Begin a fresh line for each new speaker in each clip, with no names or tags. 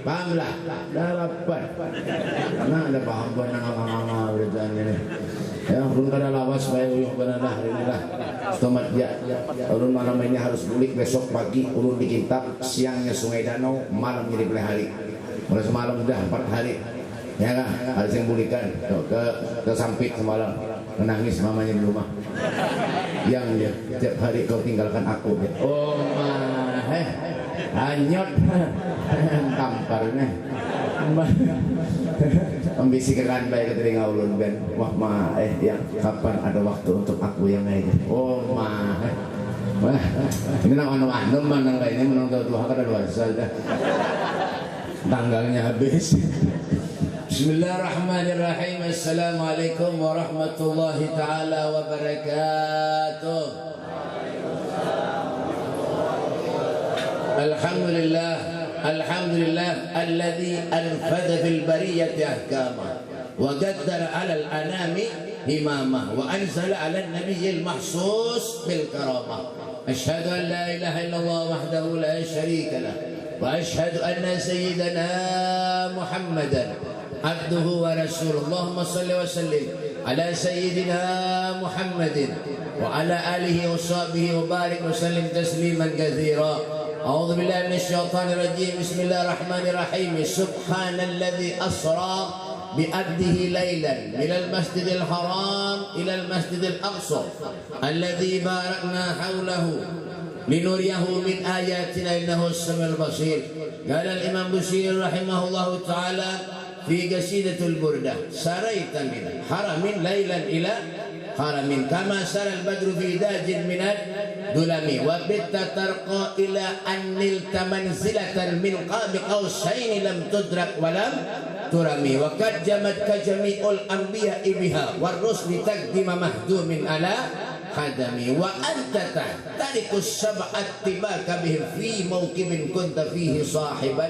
Paham lah, dapat. Karena ada paham nang urusan ini. Ya, ulun kada lawas supaya uyuh kana dah hari ini lah. Stomat ya. Ulun malam ini harus bulik, besok pagi ulun di Kintab, siangnya Sungai Danau, malamnya di Pelihari. Mulai semalam udah 4 hari. Ya kan, harus yang bulikan. Ke Sampit semalam, menangis mamanya di rumah. Yang dia tiap hari kau tinggalkan aku. Oh mah, hanyut tamparnya. Membisikkan baik ke telinga ulun ben. Wah mah yang kapan ada waktu untuk aku yang aja. Oh mah. Wah, ini nang anu manang ini menang Tuhan kada luasa dah. Tanggalnya habis. Bismillahirrahmanirrahim. Assalamualaikum warahmatullahi taala wabarakatuh. Alhamdulillah. Alhamdulillah alladzi anfadha fil bariyati ahkama wa qaddara 'ala al-anami himamah wa anzala 'ala an-nabiyyil mahsus bil karamah. Asyhadu an la ilaha illallah wahdahu la syarika lah wa asyhadu anna sayyidana Muhammadan abduhu wa rasuluhu. Allahumma shalli wa sallim ala sayyidina Muhammadin wa ala alihi wa sahbihi wa barik wa sallim tasliman katsira. أعوذ بالله من الشيطان الرجيم. بسم الله الرحمن الرحيم. سبحان الذي أسرى بعبده ليلا من المسجد الحرام إلى المسجد الأقصى الذي باركنا حوله لنريه من آياتنا إنه السميع البصير. قال الإمام بشير رحمه الله تعالى في قصيدة البردة: سريت من حرم ليلا إلى حرم كما سرى البدر في داج من الظلم وبت ترقى إلى أن نلت منزلة من قاب قوسين لم تدرك ولم ترمي وقد جمدك جميع الأنبياء بها والرسل تقدم مهدوم على قدمي وأنت تحترق السبع اتباك بهم في موكب كنت فيه صاحبا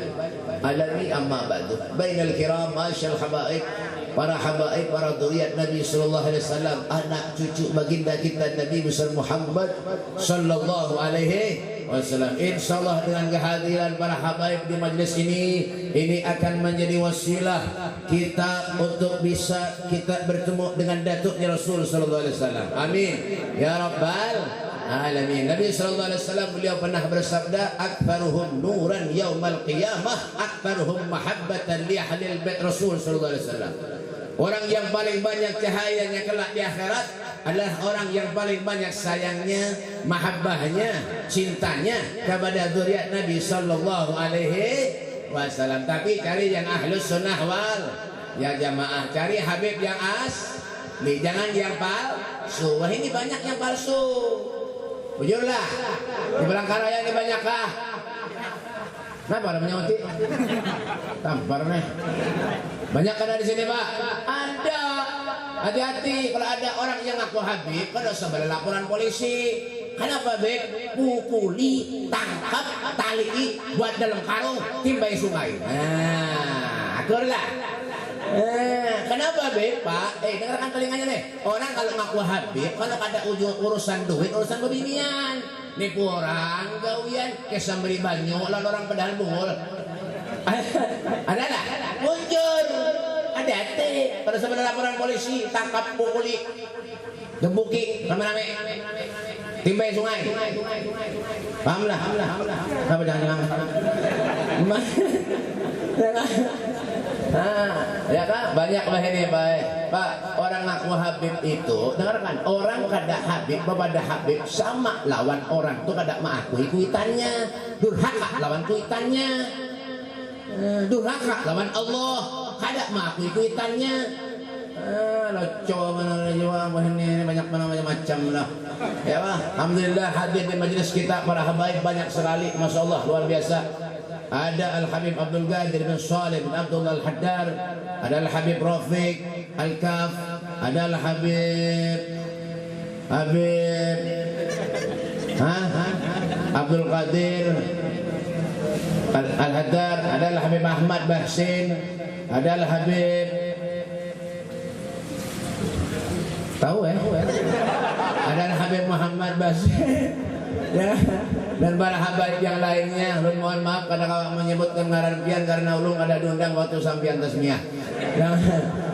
ألمي. أما بعد بين الكرام معاشر الحبائب, para habaib, para dzurriyyat Nabi sallallahu alaihi wasallam, anak cucu baginda kita Nabi besar Muhammad sallallahu alaihi wasallam. Insyaallah dengan kehadiran para habaib di majelis ini akan menjadi wasilah kita untuk bisa kita bertemu dengan datuknya Rasul sallallahu alaihi wasallam. Amin ya rabbal alamin. Nabi sallallahu alaihi wasallam beliau pernah bersabda, "Aktsaruhum nuran yaumal qiyamah, aktsaruhum mahabbatan li ahlil bait Rasul sallallahu alaihi wasallam." Orang yang paling banyak cahayanya kelak di akhirat adalah orang yang paling banyak sayangnya, mahabbahnya, cintanya kepada dzurriyyat Nabi sallallahu alaihi wasallam. Tapi cari yang ahlus sunnah wal ya jamaah, cari habib yang asli, jangan yang palsu. Wah ini banyak yang palsu. Bujurlah di Palangkaraya ini banyak kah? Kenapa ada menyauti? Tampar nih. Banyak kan di sini Pak? Ada. Hati-hati kalau ada orang yang ngaku habib, kalau sebelah laporan polisi. Kenapa Beb? Pukuli, tangkap, tali, buat dalam karung, timbai sungai. Nah, aturlah. Kenapa Beb Pak? Dengarkan telinganya nih. Orang kalau ngaku habib, kalau ada urusan duit, urusan beginian. Nipu orang, gawian, kesambri banyu, lalu orang pedal bungul. Adalah muncul, ada hati. Pada sebelah laporan polisi, tangkap, pukuli, gebuki, rame-rame, timbai sungai. Pahamlah. Apa jangan. Ya kan banyak lah ini Pak. Orang ngaku habib itu, dengarkan, orang kada habib kepada habib sama lawan orang tuh kada mengakui kuitannya, durhaka lawan kuitannya, durhaka lawan Allah, kada mengakui kuitannya. Loco mana ini banyak macam lah. Ya Pak, alhamdulillah hadir di majelis kita para habaib banyak sekali, masya Allah luar biasa. Ada Al-Habib Abdul Qadir bin Salih bin Abdullah Al-Haddar, ada Al-Habib Rafiq Al-Kaf, ada Al-Habib Abdul Qadir Al-Haddar, ada Al-Habib Ahmad Bahsin, ada Al-Habib tahu ada Al-Habib Muhammad Bahsin, Ya. Dan para habaib yang lainnya, ulun mohon maaf karena kau menyebutkan ngaran pian karena ulun ada diundang waktu sampian tasmiyah.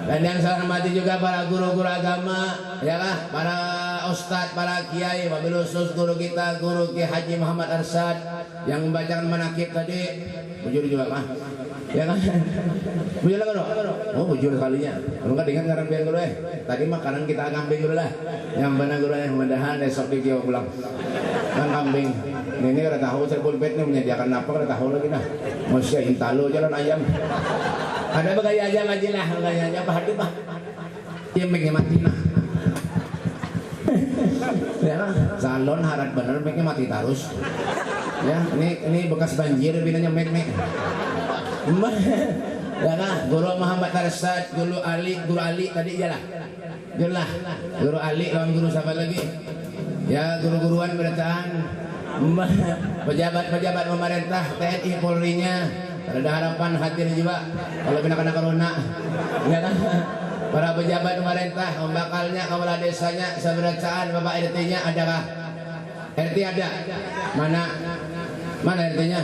Dan yang saya hormati juga para guru-guru agama, ya kan, para ustadz, para kiai, wabil khusus guru kita, guru Ki Haji Muhammad Arsad yang membacakan manakib tadi, bujur juga mah, ya kan, bujur lah kan, oh bujur kalinya, kalau nggak dengan ngaran pian guru tadi mah kanan kita kambing dulu lah, yang benar guru mudah-mudahan besok di Kiau pulang, kan kambing. Ini kada tahu saya pulpet nih menyediakan apa kada tahu lagi nah. Masya intalo jalan ayam. Ada begaya aja ngaji lah, begaya aja apa hati mah. Dia mati nah. Ya kan, salon harap bener meknya mati terus. Ya, ini bekas banjir binanya mek. Ya kan, Guru Muhammad Arsad, Guru Ali tadi iyalah. Guru Ali lawan guru siapa lagi? Ya, guru-guruan bertahan. Pejabat-pejabat pemerintah TNI Polri-nya ada harapan hadir juga kalau kena corona ya kan, para pejabat pemerintah membakalnya kepala desanya seberacaan Bapak RT-nya adakah? RT ada? Mana RT-nya?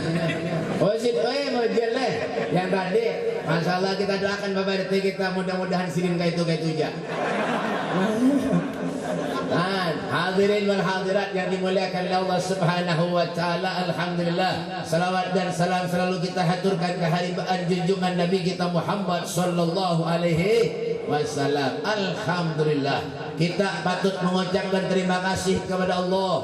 Oh sih, modelnya yang tadi masalah kita doakan Bapak RT kita mudah-mudahan silin kayak itu aja. Hadirin wal hadirat yang dimuliakan oleh Allah Subhanahu wa taala, alhamdulillah salawat dan salam selalu kita haturkan kehadiran junjungan Nabi kita Muhammad sallallahu alaihi wasallam. Alhamdulillah kita patut mengucapkan terima kasih kepada Allah.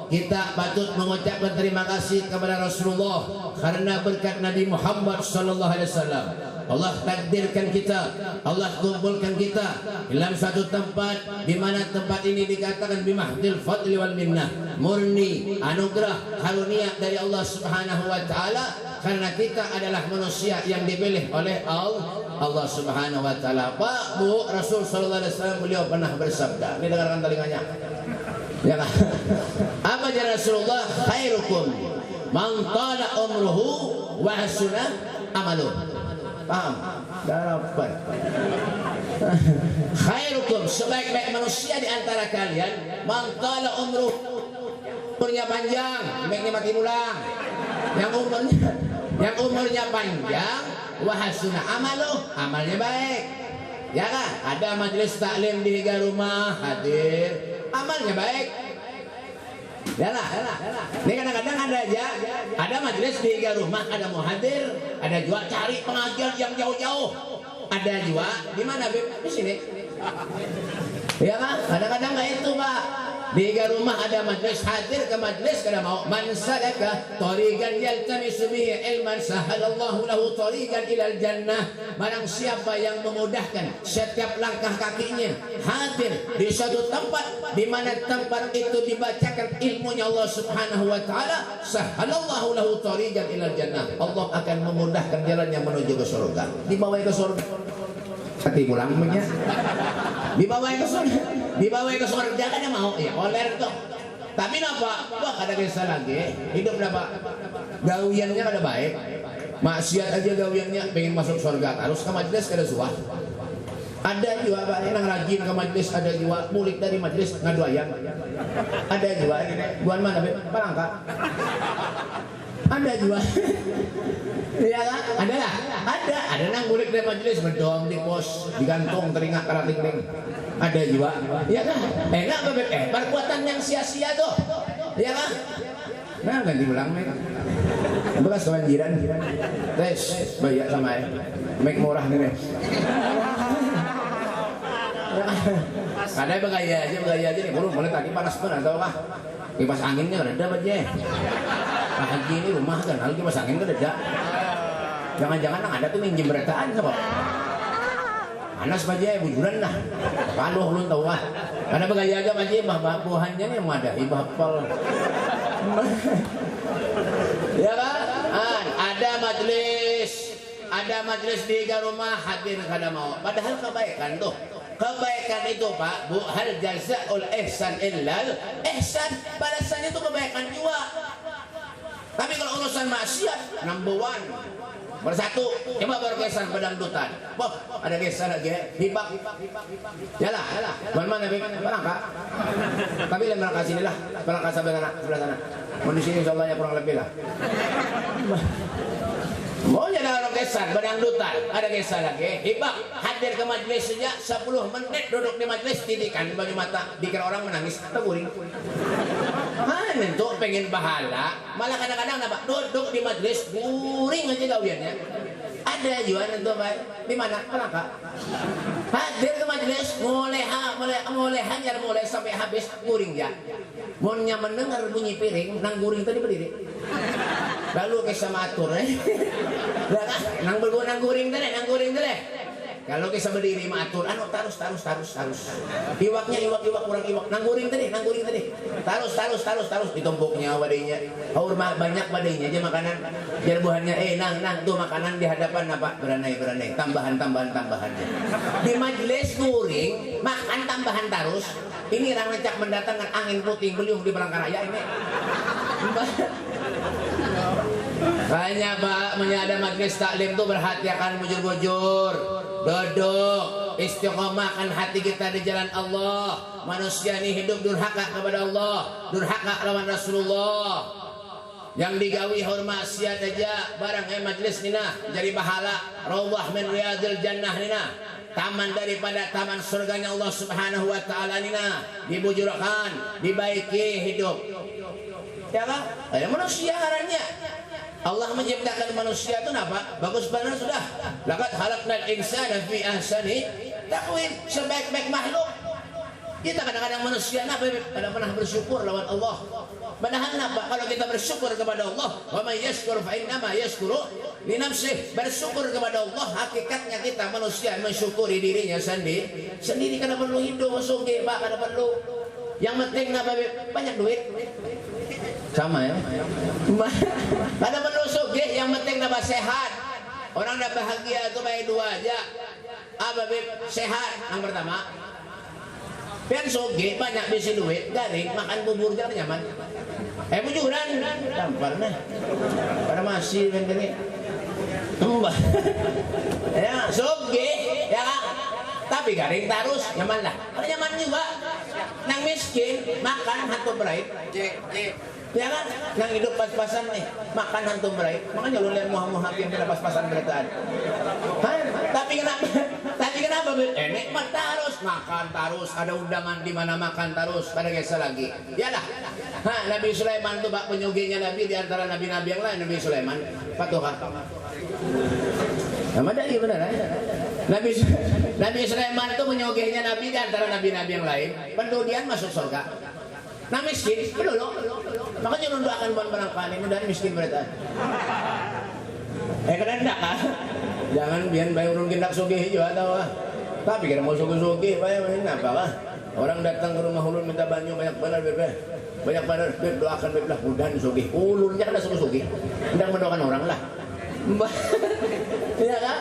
Kita patut mengucapkan terima kasih kepada Rasulullah karena berkat Nabi Muhammad sallallahu alaihi wasallam Allah takdirkan kita, Allah kumpulkan kita dalam satu tempat di mana tempat ini dikatakan bimahdil fadli wal minnah, murni anugerah karunia dari Allah Subhanahu wa taala karena kita adalah manusia yang dipilih oleh Allah Subhanahu wa taala. Pak, Bu, Rasul sallallahu alaihi wasallam beliau pernah bersabda, ini dengarkan telinganya. Ya kan? Apa aja Rasulullah? Khairukum man tala umruhu wa hasuna amaluh. Paham? Dapat. Khairukum, sebaik-baik manusia di antara kalian man tala umurnya panjang, baiknya mati mulang. Yang umurnya panjang wa hasuna amaluh, amalnya baik. Ya kan? Ada majelis taklim di rumah hadir, amalnya baik. Yalah. Ini kadang-kadang ada majelis di rumah, ada mau hadir, ada juga cari pengajar yang jauh-jauh. Ada juga di mana di sini. Ya kan? Kadang-kadang nggak itu Pak. Di rumah ada majelis, hadir ke majelis kada mau. Man salaka tariqan yaltamisu bihi ilman sahalallahu lahu tariqan ilal jannah. Barang siapa yang memudahkan setiap langkah kakinya hadir di suatu tempat di mana tempat itu dibacakan ilmunya Allah Subhanahu wa taala, sahalallahu lahu tariqan ilal jannah. Allah akan memudahkan jalan yang menuju ke surga. Dibawa ke surga. Hati pulang punya. Dibawa ke surga kan mau ya oler tuh. Tapi napa? Wah kada bisa lagi. Hidup napa? Gawiannya kada baik. Maksiat aja gawiannya pengen masuk surga terus ke majelis kada suah. Ada juga Pak yang rajin ke majelis, ada juga murid dari majelis ngadu ayam. Ada juga buan mana Beb? Palangka. Ada juga. Iya kan? Ada lah. Ada nang murid dari majelis berdom di pos, digantung teringat karating-ting. Ada juga. Iya kan? Enak Beb. Perbuatan yang sia-sia tuh. Iya kan? Nah, ganti ulang nih. Bekas kebanjiran. Tes, bayar sama ya. Make murah nih. Ada begaya aja nih. Boleh tadi panas benar atau apa? Kipas anginnya kan ada aja. Pagi ini rumah kan, lalu kipas angin kan ada. Jangan-jangan ada tuh minjem berataan apa? Panas aja bujuran lah. Paluh lu tahu ah. Ada begaya aja aja bah buahannya nih yang ada ibapal. Ya kan? Ada majelis di rumah hadir kada mau. Padahal kebaikan tuh. Kebaikan itu Pak, Bu, hal jazaul ihsan illal ihsan. Balasannya itu kebaikan juga. Tapi kalau urusan maksiat, number one. Bersatu. Coba berkesan pedangdutan. Boh, ada gesan lagi ya. Hibak. Yalah. Mana berangkat. Tapi lain berangkat sini lah. Berangkat sebelah sana. Mau di sini insyaallah ya kurang lebih lah. Mau jadi orang kesan, pedangdutan, ada kesan lagi. Hibak, hadir ke majelis sejak 10 menit duduk di majelis, didikan di bagi mata, dikira orang menangis, terguring. Itu pengen pahala, malah kadang-kadang apa? Duduk di majelis, guring aja gawiannya. Ada juga itu baik. Di mana? Pelangka. Hadir ke majelis, mulai sampai habis guring ya. Monnya mendengar bunyi piring, nang guring tadi berdiri. Lalu kisah matur nang guring tadi. Kalau kisah berdiri matur, tarus. Iwaknya kurang iwak. Nang guring tadi. Tarus. Ditumpuknya wadainya. Banyak wadainya aja makanan. Jarbuhannya, nang tuh makanan di hadapan apa? Beranai. Tambahan. Di majelis guring, makan tambahan tarus. Ini orang ngecak mendatangkan angin puting beliung di Palangkaraya ini. Hanya Pak, ada majelis taklim tuh berhati akan bujur-bujur, duduk, istiqomahkan hati kita di jalan Allah. Manusia ini hidup durhaka kepada Allah, durhaka lawan Rasulullah. Yang digawi hormat maksiat aja, barang majelis nina jadi pahala, rawdah min riyadil jannah nina. Taman daripada taman surganya Allah Subhanahu wa taala nina, dibujurkan, dibaiki hidup. Ya kan? Manusia harannya. Allah menciptakan manusia itu apa? Bagus benar sudah. Laqad khalaqnal insana fi ahsani taqwim, sebaik-baik makhluk. Kita kadang-kadang manusia pada pernah bersyukur lawan Allah. Padahal apa? Kalau kita bersyukur kepada Allah, wa may yashkur fa innama yashkuru li nafsihi. Bersyukur kepada Allah, hakikatnya kita manusia mensyukuri dirinya sendiri. Sendiri karena perlu hidup, sugih, Pak, karena perlu. Yang penting apa? Banyak duit. Sama ya. Ada perlu sugih, yang penting nambah sehat. Orang udah bahagia itu baik dua aja. Sehat yang pertama. Pian sugih banyak bisi duit, garing makan bubur jangan nyaman. Bujuran tampar nah. Pada masih kan gini. Ya, sugih ya kan. Tapi garing terus nyaman lah. Kalau nyaman juga. Nang miskin makan hantu berait. Ya kan, nang hidup pas-pasan nih, makan hantu berait. Makanya lu lihat Muhammad yang kena pas-pasan beritaan. Tapi kenapa? Nikmat terus, makan terus, ada undangan di mana makan terus, pada kisah lagi. Yalah. Nabi Sulaiman itu Pak penyuginya Nabi di antara nabi-nabi yang lain. Nabi Sulaiman, patuhan. Nama dari benar ya? Nabi Sulaiman itu menyugihnya Nabi di antara nabi-nabi yang lain. Kemudian masuk surga. Nah miskin, belum. Makanya lu doakan buat barangkali mudah miskin berita. Kena ndak kan? Jangan biar bayar urun kindak sugih juga tahu ah. Tapi kira mau sugih bayar ini apa lah? Orang datang ke rumah ulun minta banyu banyak benar doakan belah mudah sugih. Ulunnya kan sugih. Hendak mendoakan orang lah. Ya kan?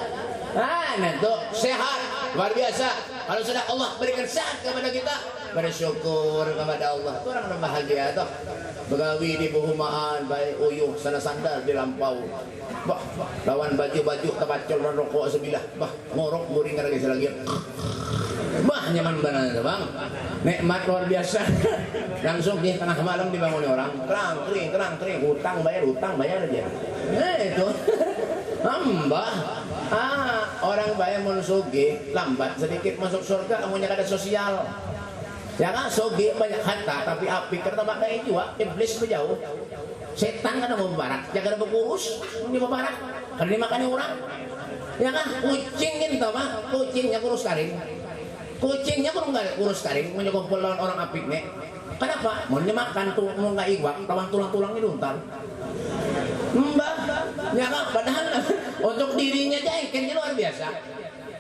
Itu sehat luar biasa. Kalau sudah Allah berikan sehat kepada kita, bersyukur kepada Allah. Itu orang bahagia tuh. Begawi di buhumaan, baik uyuh sana sandal di lampau. Lawan baju-baju kebacol rokok sebilah. Ngorok muring lagi selagi. Nyaman banget Bang. Nikmat luar biasa. Langsung di tengah malam dibangun orang. Terang, utang bayar aja. Itu. Orang bayar mau sugih lambat sedikit masuk surga, kamunya kada sosial. Ya kan sugih banyak harta tapi api karena pakai juga iblis berjauh. Setan kan mau barak, jaga berkurus, dia barak. Kan dimakani orang. Ya kan kucing gitu mah, kucingnya kurus karing. Kucingnya kurus karing, menyekumpul lawan orang apik nih. Kenapa? Mau dimakan tuh mau nggak iwak, tawan tulang-tulangnya diuntal. Ya kan, padahal untuk dirinya jengkelnya luar biasa.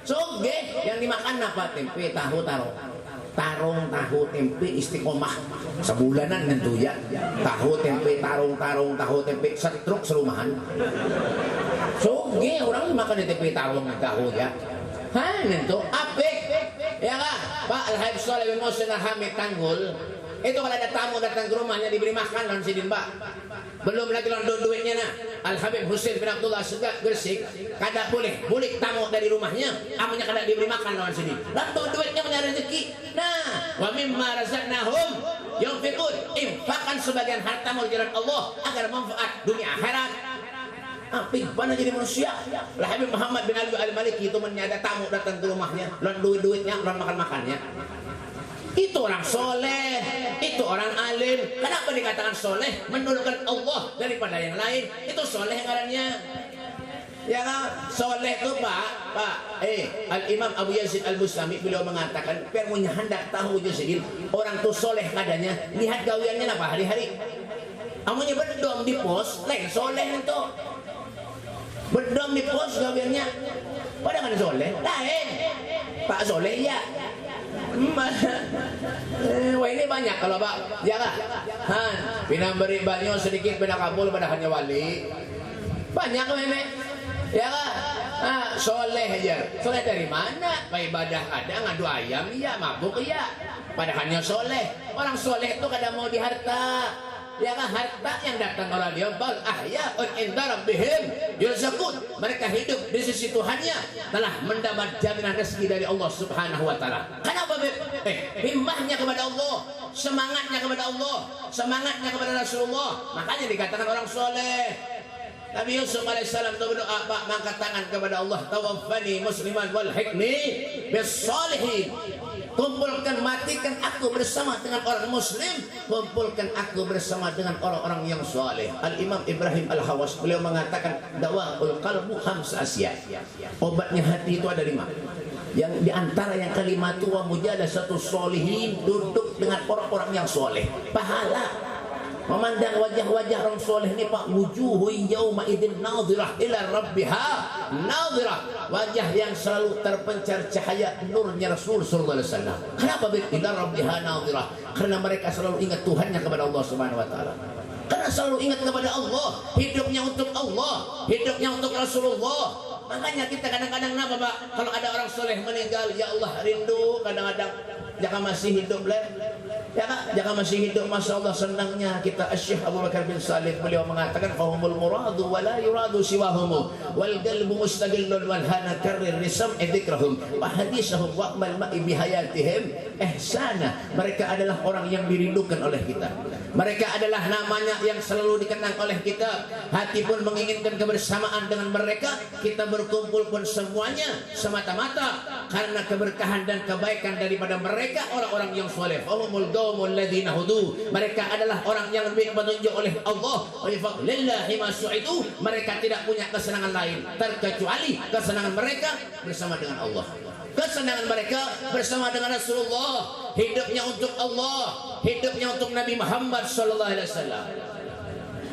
Sugih yang dimakan apa? Tempe, tahu, tahu, tempe istiqomah sebulanan tentu ya. Tahu, tempe, tahu, tempe setruk serumahan. Sugih orang dimakan di tempe tahu ya. Itu apik. Ya kan? Pak Al-Habib Shalih bin Muhsin Al-Hamid Tanggul Itu kalau ada tamu datang ke rumahnya diberi makan lawan sidin Pak. Belum lagi lawan duitnya nah. Al Habib Husain bin Abdullah Segaf Gresik kada boleh bulik tamu dari rumahnya, amunya kada diberi makan lawan sidin. Lalu duitnya punya rezeki. Nah, wa mimma razaqnahum yunfiqun. Infakkan sebagian hartamu di jalan Allah agar manfaat dunia akhirat. Apik mana jadi manusia. Lah Habib Muhammad bin Ali Al-Maliki itu ada tamu datang ke rumahnya, lawan duitnya, lawan makan-makannya. Itu orang soleh, itu orang alim. Kenapa dikatakan soleh? Menurunkan Allah daripada yang lain. Itu soleh ngarannya. Ya kan? Soleh itu Pak. Al-Imam Abu Yazid Al-Bustami beliau mengatakan, biar punya hendak tahu Yazidin, orang tuh soleh kadanya. Lihat gawiannya apa hari-hari. Amunya berdom di pos, lain soleh itu. Berdom di pos gawiannya. Padahal kan soleh, lain. Pak soleh ya. Wah ini banyak kalau Pak, ya kah? Pinang beri banyak sedikit beda kabul pada hanya wali. Banyak ini, ya kah? Soleh aja. Soleh dari mana? Pak ibadah ada ngadu ayam, iya mabuk iya. Padahalnya soleh. Orang soleh itu kadang mau di harta. Ya kan harta yang datang orang dia bal ahya'un inda rabbihim yurzaqun. Mereka hidup di sisi Tuhannya telah mendapat jaminan rezeki dari Allah Subhanahu wa taala. Kenapa? Himmahnya kepada Allah, semangatnya kepada Allah, semangatnya kepada Rasulullah. Makanya dikatakan orang soleh. Nabi Yusuf alaihissalam itu berdoa, Pak, mengangkat tangan kepada Allah, tawaffani musliman wal hikni bis salihin. Kumpulkan, matikan aku bersama dengan orang muslim, kumpulkan aku bersama dengan orang-orang yang soleh. Al-Imam Ibrahim Al-Hawas beliau mengatakan dawaul qalbu khams asya. Obatnya hati itu ada 5. Yang diantara yang kalimat tua mujadah satu solihin, duduk dengan orang-orang yang soleh, pahala. Memandang wajah-wajah orang soleh ini Pak, wujuhun yauma idzin nadhirah ila rabbiha nadhirah. Wajah yang selalu terpencar cahaya nurnya Rasul sallallahu alaihi wasallam. Kenapa ila rabbiha nadhirah? Karena mereka selalu ingat Tuhannya kepada Allah Subhanahu wa taala. Karena selalu ingat kepada Allah, hidupnya untuk Allah, hidupnya untuk Rasulullah. Makanya kita kadang-kadang kenapa Pak, kalau ada orang soleh meninggal, ya Allah rindu kadang-kadang jangan masih hidup leh. Ya Kak, jangan masih hidup, Masya Allah senangnya kita. Syekh Abu Bakar bin Salih beliau mengatakan fahumul muradu wa la yuradu siwahumu wal qalbu mustaqillun wal hana karrir risam edikrahum wa hadisahum wa amal ma'i bihayatihim ihsana. Mereka adalah orang yang dirindukan oleh kita. Mereka adalah namanya yang selalu dikenang oleh kita. Hati pun menginginkan kebersamaan dengan mereka. Kita berkumpul pun semuanya semata-mata karena keberkahan dan kebaikan daripada mereka, orang-orang yang soleh. Fahumul qaumul ladzina hudu. Mereka adalah orang yang lebih petunjuk oleh Allah. Wa fadlillahi ma su'idu. Mereka tidak punya kesenangan lain terkecuali kesenangan mereka bersama dengan Allah. Kesenangan mereka bersama dengan Rasulullah. Hidupnya untuk Allah, hidupnya untuk Nabi Muhammad sallallahu alaihi wasallam.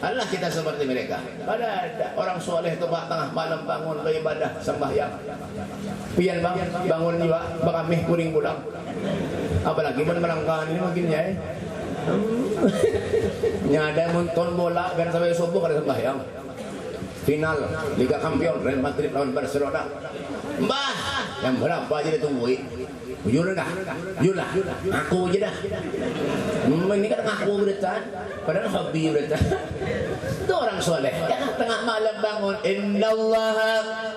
Allah kita seperti mereka. Pada orang soleh itu Pak, tengah malam bangun beribadah sembahyang. Pian Bang bangun juga bakamih kuring pulang. Apalagi menangkan ini mungkin ya. Nyada nonton bola kan sampai subuh ada sembahyang. Final Liga Champions Real Madrid lawan Barcelona. Mbah, yang berapa aja ditungguin? Jujur dah, aku aja dah. Ini kan ngaku berita, padahal hobi berita. Itu orang soleh. Jangan tengah malam bangun. Innallaha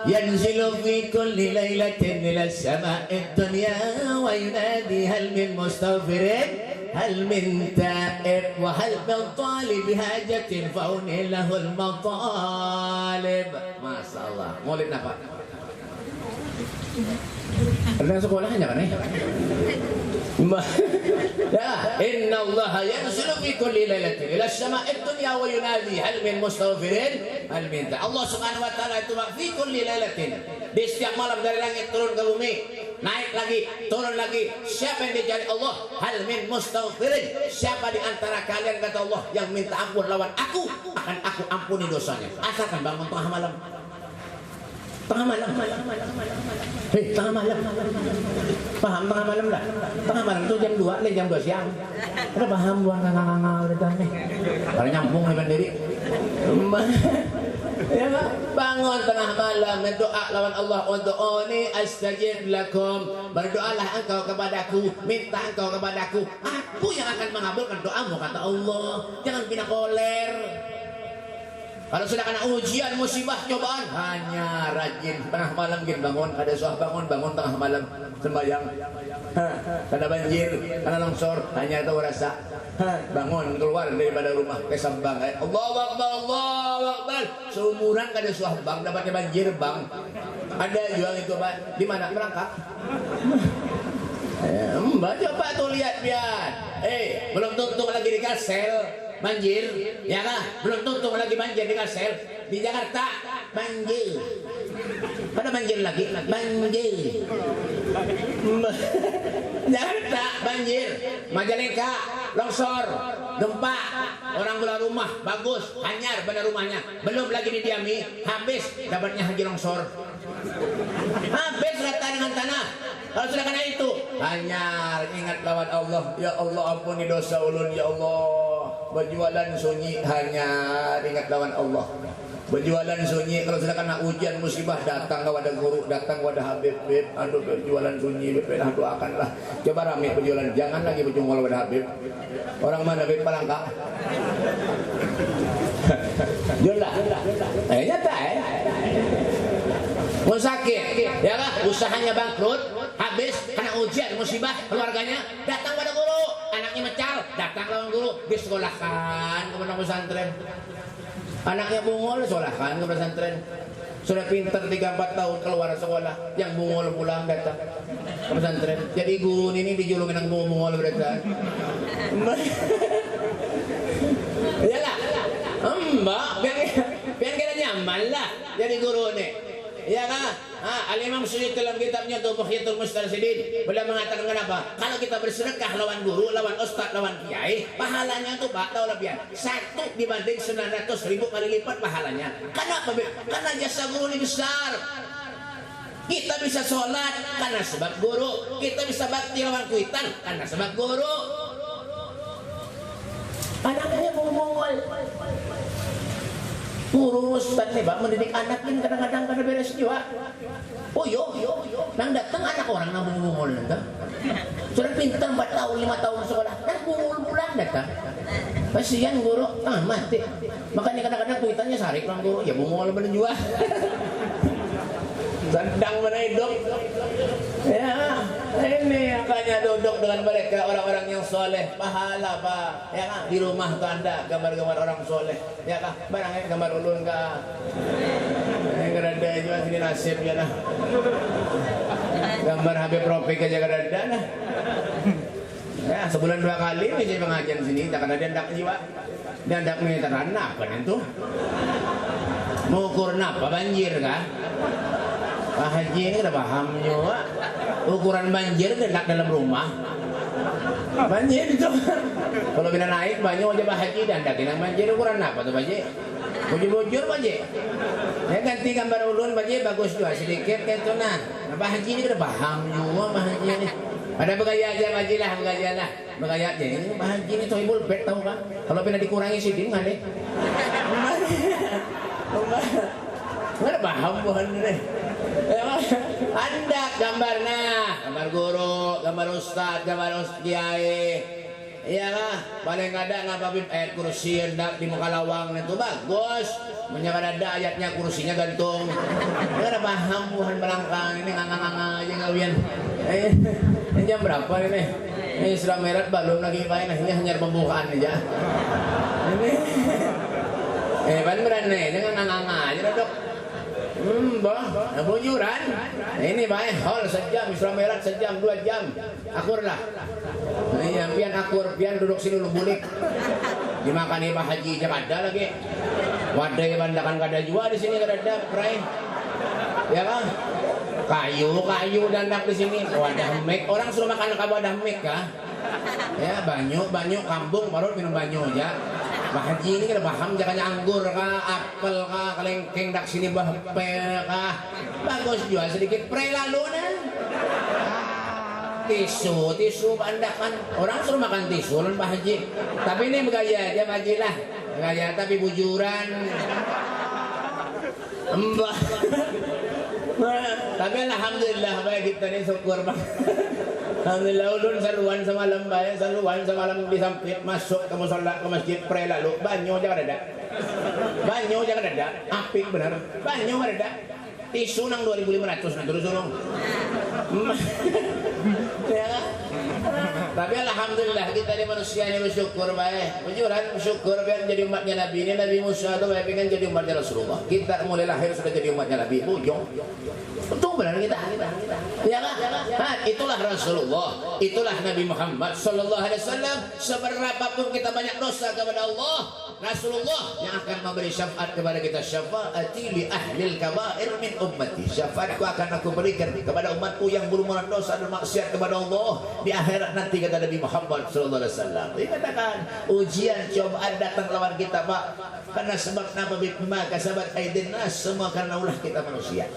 yanzilu fi kulli lailatin ila sama'id dunya wa yunadi hal min mustaghfirin hal min ta'ib wa hal min talib hajatin fauni lahul matalib. Masyaallah. Maulid apa? Ada sekolahnya kan ya, inna Allah yanzilu fi kulli lailatin ila as-sama'id dunya wa yunadi hal min mustaghfirin hal min ta. Allah Subhanahu wa taala itu fi kulli lailatin, di setiap malam dari langit turun ke bumi, naik lagi, turun lagi. Siapa yang dicari Allah? Hal min mustaghfirin. Siapa di antara kalian kata Allah yang minta ampun lawan aku, akan aku ampuni dosanya. Asalkan bangun tengah malam. Tengah malam. Tengah malam. Paham tengah malam dah. Tengah malam itu jam 2, jam 2 siang. Ada paham buang nganga udah nih. Kalau nyambung nih mandiri. Ya, bangun tengah malam berdoa lawan Allah, ud'uni astajib lakum. Berdoalah engkau kepadaku, minta engkau kepadaku, aku yang akan mengabulkan doamu, kata Allah. Jangan pindah koler. Kalau sudah kena ujian, musibah, cobaan, hanya rajin tengah malam bangun, ada suah bangun tengah malam sembahyang. Kena banjir, kena longsor, hanya tahu rasa. Bangun keluar daripada rumah ke Sambang. Allahu Akbar, Allahu Akbar. Seumuran kada suah bang, dapatnya banjir bang. Ada jual itu bang. Di mana? Merangkak. Mbak coba tuh lihat biar. Belum tuntung lagi di Kalsel banjir, ya kah? Belum tuntung lagi banjir di Kalsel. Di Jakarta banjir. Pada banjir lagi, banjir. Jakarta banjir, Majalengka longsor, gempa, orang keluar rumah bagus, hanyar pada rumahnya, belum lagi didiami, habis dapatnya haji longsor, habis rata dengan tanah. Kalau sudah kena itu, hanyar, ingat lawan Allah. Ya Allah, ampuni dosa ulun, ya Allah. Berjualan sunyi, hanyar, ingat lawan Allah. Berjualan sunyi, kalau sudah kena ujian musibah, datang kepada guru, datang kepada Habib. Aduh, berjualan sunyi, doakanlah. Coba rame berjualan, jangan lagi berjualan kepada Habib. Orang mana Habib Palangka? Jualan, nyata mau sakit, ya kan? Usahanya bangkrut, habis kena ujian musibah, keluarganya datang pada guru, anaknya mecal, datang lawan guru, disekolahkan ke pondok pesantren. Anaknya bungol, sekolahkan ke pesantren. Sudah pintar 3-4 tahun keluar sekolah, yang bungol pulang datang ke pesantren. Jadi guru ini dijulukin yang bungol berarti. Iyalah, mbak, biar kita nyaman lah jadi guru nih. Ya kan? Al-Imam Suyuti dalam kitabnya Tubuhiyatul Mustarsidin beliau mengatakan kenapa? Kalau kita bersedekah lawan guru, lawan ustaz, lawan kiai, pahalanya itu Pak tahu lebihan 1 dibanding 900.000 kali lipat pahalanya. Kenapa? Karena jasa guru ini besar. Kita bisa sholat karena sebab guru, kita bisa bakti lawan kuitan karena sebab guru. Anaknya mongol. Guru ustaz nih Pak mendidik anak ini kadang-kadang kada beres juga. Oh yo, nang datang anak orang nang bungul datang. Sudah pintar 4 tahun 5 tahun sekolah, nang bungul pulang datang. Kasihan guru, mati. Makanya kadang-kadang kuitannya sarik orang guru, ya bungul bener juga. Sedang mana hidup. Ya, ini makanya duduk dengan mereka orang-orang yang soleh, pahala Pak. Ya kan? Di rumah tuh Anda gambar-gambar orang soleh. Ya kan? Barangnya gambar ulun kah? Kerada juga sini nasib ya nah. Gambar Habib Rafiq aja kerada nah. Ya, sebulan 2 kali aja pengajian sini, tak ada dia ndak jiwa. Dia ndak mengitaran apa itu? Mengukur apa banjir kah? Pak Haji ini udah paham juga ukuran banjir dekat dalam rumah banjir itu kalau bila naik banyak aja Pak Haji dan dakilang banjir ukuran apa tuh Pak Haji? Bujur-bujur Pak Haji ya ganti gambar ulun Pak Haji bagus juga sedikit kayak itu nah Pak Haji ini udah paham juga Pak Haji ini ada begaya aja Pak Haji lah begaya aja ini Pak Haji ini sohibul bet tahu kan kalau pernah dikurangi sidin nggak deh nggak paham bukan deh. Anda gambarnya, gambar guru, gambar ustad, gambar kiai, iya lah. Paling ada ngapa kursi hendak di muka lawang itu bagus. Menyangka ada ayatnya kursinya gantung. Nggak paham bukan belakang ini ngang aja ngawian. Ini jam berapa ini? Ini sudah merah belum lagi main. Ini hanya pembukaan aja. Ini beneran nih, dengan ngang aja dok. Bah, bujuran. Ini baik, hol sejam, Isra Mi'raj sejam, 2 jam. Akur lah. Iya, pian akur, pian duduk sini lu bulik. Dimakani Pak Haji jam ada lagi. Wadah bandakan kada jua di sini kada ada, pray. Ya kan? Kayu dandak di sini. Wadah mek, orang suruh makan ke wadah mek kah? Ya, banyu kampung baru minum banyu aja. Pak Haji ini kan paham jakanya anggur kah, apel kah, kelengkeng dak sini bahpel kah. Bagus jual sedikit pre lalu nah. Tisu bandakan. Orang suruh makan tisu lan Pak Haji. Tapi ini bergaya aja Pak Haji lah. Bergaya tapi bujuran. Mbah. Tapi alhamdulillah baik kita ni syukur bang. Alhamdulillah ulun saluan semalam baik, saluan semalam disampit masuk ke musola ke masjid pre lalu banyo jangan ada. Banyo jangan ada. Apik benar. Banyo ada. Tisu nang 2.500 terus dong. Ya kan? Tapi alhamdulillah kita ini manusia ini bersyukur baik. Jujuran bersyukur biar jadi umatnya Nabi. Ini Nabi Musa itu baik kan jadi umatnya Rasulullah. Kita mulai lahir sudah jadi umatnya Nabi. Bujong. Betul benar kita. Ya kan? Nah, itulah Rasulullah. Itulah Nabi Muhammad sallallahu alaihi wasallam. Seberapapun kita banyak dosa kepada Allah, Rasulullah yang akan memberi syafaat kepada kita. Syafaati li ahlil kaba'ir min ummati. Syafaatku akan aku berikan kepada umatku yang berumuran dosa dan maksiat kepada Allah di akhirat nanti, kata Nabi Muhammad sallallahu alaihi wasallam. Dikatakan ujian cobaan datang lawan kita, Pak. Karena sebab nama maka sahabat aidin nas, semua karena ulah kita manusia.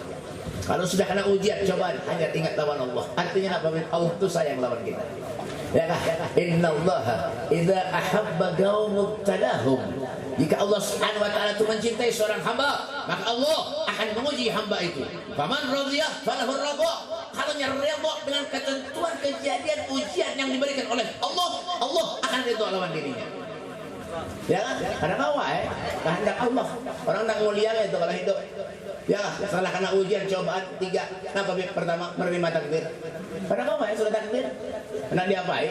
Kalau sudah kena ujian cobaan hanya ingat lawan Allah. Artinya apa? Allah itu sayang lawan kita. Ya kan? Innallaha idza ahabba qauman ibtalahum. Jika Allah Subhanahu wa taala itu mencintai seorang hamba, maka Allah akan menguji hamba itu. Faman radhiya falahu ridha. Kalau ridha dengan ketentuan kejadian ujian yang diberikan oleh Allah, Allah akan ridha lawan dirinya. Ya kan? Karena kehendak Allah. Orang nak mulia itu kalau hidup. Ya, setelah kena ujian cobaan 3, kenapa pertama menerima takdir? Karena sudah takdir. Nak diapain?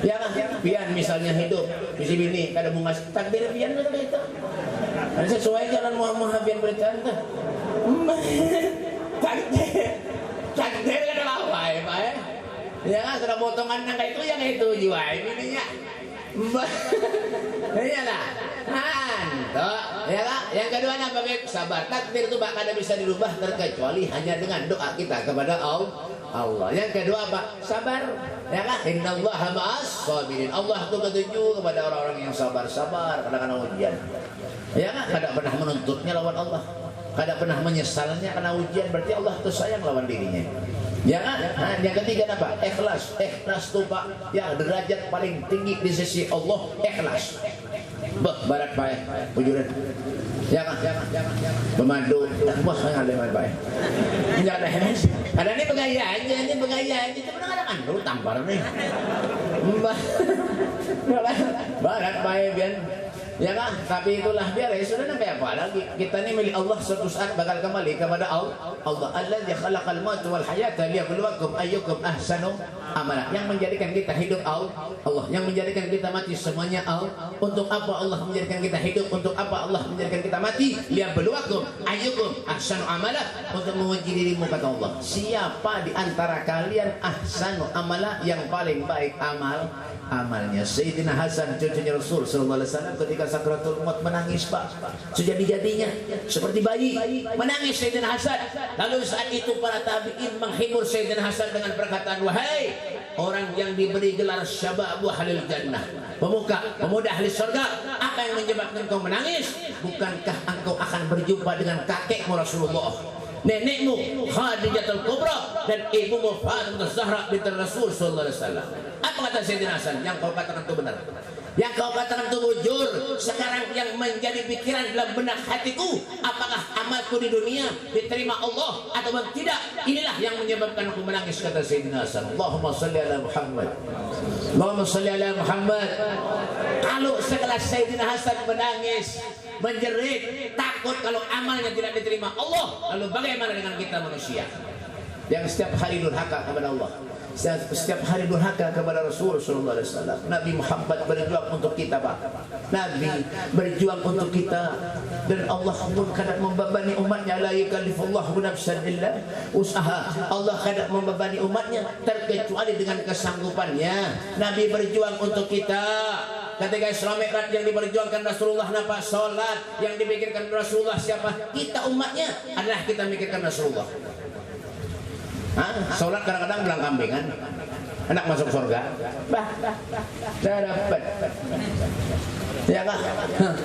Ya kan? Pian misalnya hidup, misi bini kada bungas takdir pian itu gitu. Ada sesuai jalan Muhammad pian berikan tuh. Takdir kada apa ya? Ya kan sudah potongan yang itu yang itu jiwa bininya. Iyalah. Ya kan? Yang kedua apa? Sabar. Takdir itu bakal bisa dirubah terkecuali hanya dengan doa kita kepada Allah. Yang kedua apa? Sabar. Ya kan? Innallaha ma'as sabirin. Allah itu ketujuh kepada orang-orang yang sabar-sabar kadang-kadang ujian. Ya kan? Kada pernah menuntutnya lawan Allah. Kada pernah menyesalnya karena ujian, berarti Allah itu sayang lawan dirinya. Ya kan? Nah, yang ketiga apa? Ikhlas. Ikhlas itu Pak, ya derajat paling tinggi di sisi Allah, ikhlas. Barat baik, bujuran. Ya kan? Pemandu, wah sangat lebar baik. Enggak ada hemes. Ada ini pengayaan, itu benar ada kan? Lu tampar nih. Barat baik biar. Ya kan? Tapi itulah biar ya sudah sampai apa lagi. Kita ini milik Allah, suatu saat bakal kembali kepada Allah. Alladzi khalaqal mauta wal hayata liyabluwakum ayyukum ahsanu amala. Yang menjadikan kita hidup Allah, yang menjadikan kita mati semuanya Allah. Untuk apa Allah menjadikan kita hidup? Untuk apa Allah menjadikan kita mati? Liyabluwakum ayyukum ahsanu amala. Untuk menguji dirimu, kata Allah. Siapa di antara kalian ahsanu amala, yang paling baik amalnya? Sayyidina Hasan cucunya Rasul sallallahu alaihi wasallam ketika sakratul maut menangis Pak, sejadi-jadinya seperti bayi menangis Sayyidina Hasan. Lalu saat itu para tabi'in menghibur Sayyidina Hasan dengan perkataan, wahai orang yang diberi gelar syababu ahlil jannah, pemuda ahli surga, apa yang menyebabkan engkau menangis? Bukankah engkau akan berjumpa dengan kakekmu Rasulullah, nenekmu Khadijatul Kubra, dan ibumu Fatimah Zahra binti Rasul sallallahu alaihi wasallam? Apa kata Sayyidina Hasan? Yang kau katakan itu benar, yang kau katakan itu bujur. Sekarang yang menjadi pikiran dalam benak hatiku, apakah amalku di dunia diterima Allah atau tidak? Inilah yang menyebabkan aku menangis, kata Sayyidina Hasan. Allahumma salli ala Muhammad, Allahumma salli ala Muhammad. Kalau sekelas Sayyidina Hasan menangis, menjerit, takut kalau amalnya tidak diterima Allah, lalu bagaimana dengan kita manusia yang setiap hari durhaka kepada Allah, setiap hari durhaka kepada Rasul sallallahu alaihi wasallam? Nabi Muhammad berjuang untuk kita, Pak. Nabi berjuang untuk kita, dan Allah pun kadang membebani umatnya. La yukallifullahu nafsan illa usaha. Allah kadang membebani umatnya terkecuali dengan kesanggupannya. Nabi berjuang untuk kita. Ketika Isra Mi'raj yang diperjuangkan Rasulullah, napa? Salat yang dipikirkan Rasulullah siapa? Kita umatnya adalah kita mikirkan Rasulullah. Salat kadang-kadang belang kambingan, anak masuk surga, saya dapat. Ya kan?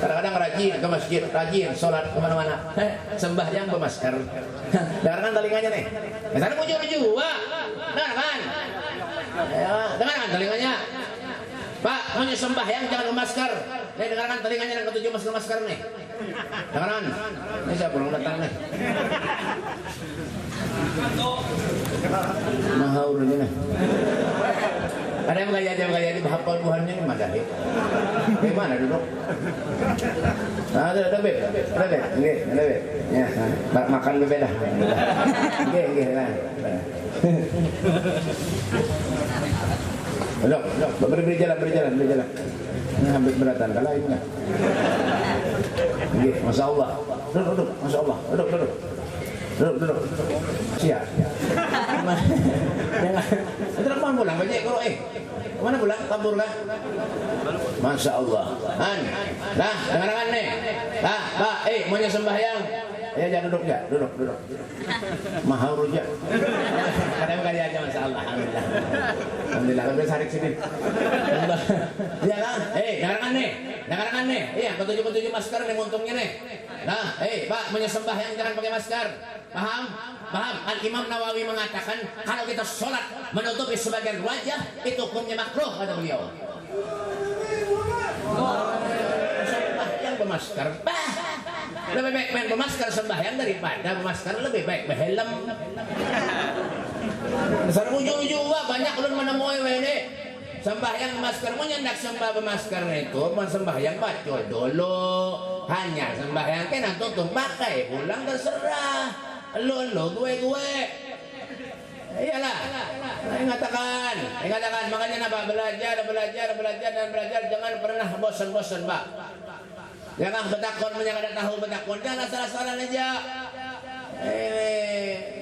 Kadang-kadang rajin ke masjid, rajin salat kemana-mana, sembahyang bermasker. Dengarkan telinganya nih. Misalnya muncul-muncul, dengarkan. Ya, dengarkan telinganya. Pak, hanya sembahyang jangan bermasker. nih dengarkan telinganya yang ketujuh masker nih. Dengarkan. Ini saya pulang datang nih. Mahaur ini nih. Ada yang gaya di hafal Tuhannya ini madahi. Gimana duduk? Nah, ada beb. Ya, makan beb dah. Nggih lah. Duduk. Berjalan. Ini hampir beratan kalau ini enggak. Nggih, masyaallah. Duduk, masyaallah. Duduk. Siap. Jangan mana pulang banyak kalau mana pulang kabur kah? Masya Allah. Nah, dengarkan nih. Pak, maunya sembahyang. Ya, jangan duduk. Mahaur aja. Kadang kali aja Masya Allah. Alhamdulillah. Alhamdulillah sarik sini. Ya lah. Dengarkan nih. Iya, ketujuh masker nih untungnya nih. Nah, Pak, maunya sembahyang jangan pakai masker. Paham? Al-Imam Nawawi mengatakan kalau kita sholat menutupi sebagian wajah itu hukumnya makruh kata beliau. Sembahyang bermasker, lebih baik main bermasker sembahyang daripada bermasker lebih baik berhelm. Ujung-ujung banyak ulun menemui ini sembahyang maskermu nyendak sembah bermasker itu sembahyang bacol dulu hanya sembahyang kena tutup pakai pulang terserah. Lo gue iyalah ingatakan makanya apa belajar jangan pernah bosan Pak, jangan betakon tahu betakon jangan salah aja.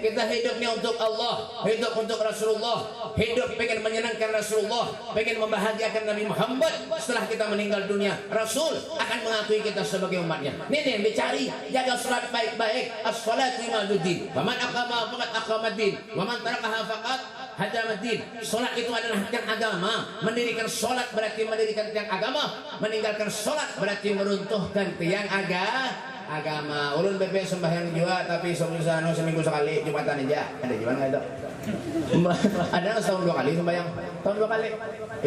Kita hidupnya untuk Allah, hidup untuk Rasulullah, hidup pengen menyenangkan Rasulullah, pengen membahagiakan Nabi Muhammad. Setelah kita meninggal dunia, Rasul akan mengakui kita sebagai umatnya. Ini yang dicari, jaga salat baik-baik. As-salatu imaduddin. Faman aqama faqad aqamaddin, wa man tarakaha faqad hadamaddin. Salat itu adalah tiang agama. Mendirikan salat berarti mendirikan tiang agama, meninggalkan salat berarti meruntuhkan tiang agama. Ulun BP sembahyang juga tapi seminggu sekali Jumatan aja. Ada juga nggak itu? Ada setahun 2 kali sembahyang. Tahun 2 kali.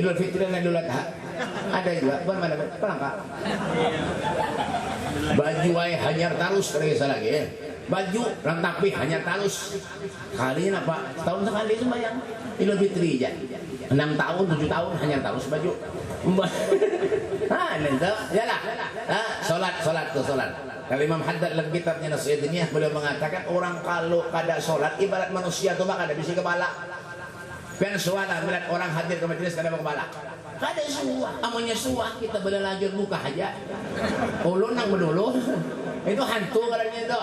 Idul Fitri dan Idul Adha. Ada juga. Bukan mana? Pelangka. Baju hanyar talus terisa lagi ya. Baju rantapi hanyar talus. Kalinya apa? Setahun sekali sembahyang. Idul Fitri aja. 6 tahun, 7 tahun hanyar talus baju. Nanti, yalah. Solat. Kalau Imam Haddad dalam kitabnya Nasihat Diniyah beliau mengatakan orang kalau kada solat ibarat manusia tu mak ada bisi kepala. Pian suara melihat orang hadir ke majelis kada kepala. Kada suah, amunnya suah kita boleh lanjut buka aja. Ulun nang bedulu. Itu hantu katanya itu.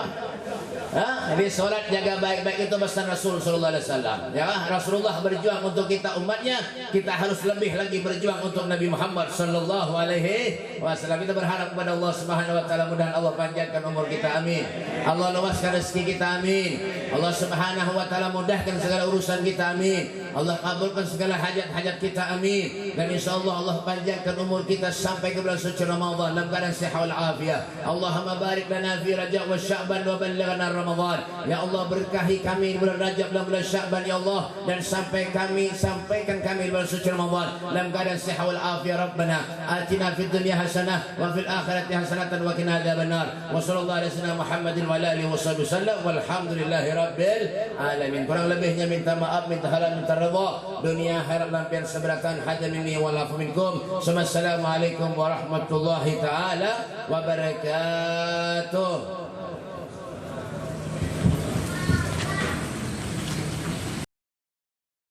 Jadi solat jaga baik-baik itu pesan Rasul sallallahu alaihi wasallam. Ya, Rasulullah berjuang untuk kita umatnya, kita harus lebih lagi berjuang untuk Nabi Muhammad sallallahu alaihi wasallam. Kita berharap kepada Allah Subhanahu wa taala mudah Allah panjangkan umur kita, amin. Allah luaskan rezeki kita, amin. Allah Subhanahu wa taala mudahkan segala urusan kita, amin. Allah kabulkan segala hajat-hajat kita, amin. Dan insyaallah Allah panjangkan umur kita sampai ke bulan suci Ramadan dalam keadaan sehat wal afiat. Allahumma barik lana fi Rajab wa Sya'ban wa ballighna Ramadan. Ya Allah berkahi kami di bulan Rajab dan bulan Sya'ban ya Allah, dan sampaikan kami di bulan suci Ramadan dalam keadaan sehat wal afiat. Rabbana atina fid dunya hasanah wa fil akhirati hasanatan wa qina adzabannar. Wa sallallahu alaihi wasallam Muhammadin wa alihi wasallam walhamdulillahi rabbil alamin. Kurang lebihnya minta maaf, minta halal, minta redha dunia akhirat lampian seberatan hada minni wa lafu minkum. Assalamualaikum warahmatullahi taala wabarakatuh.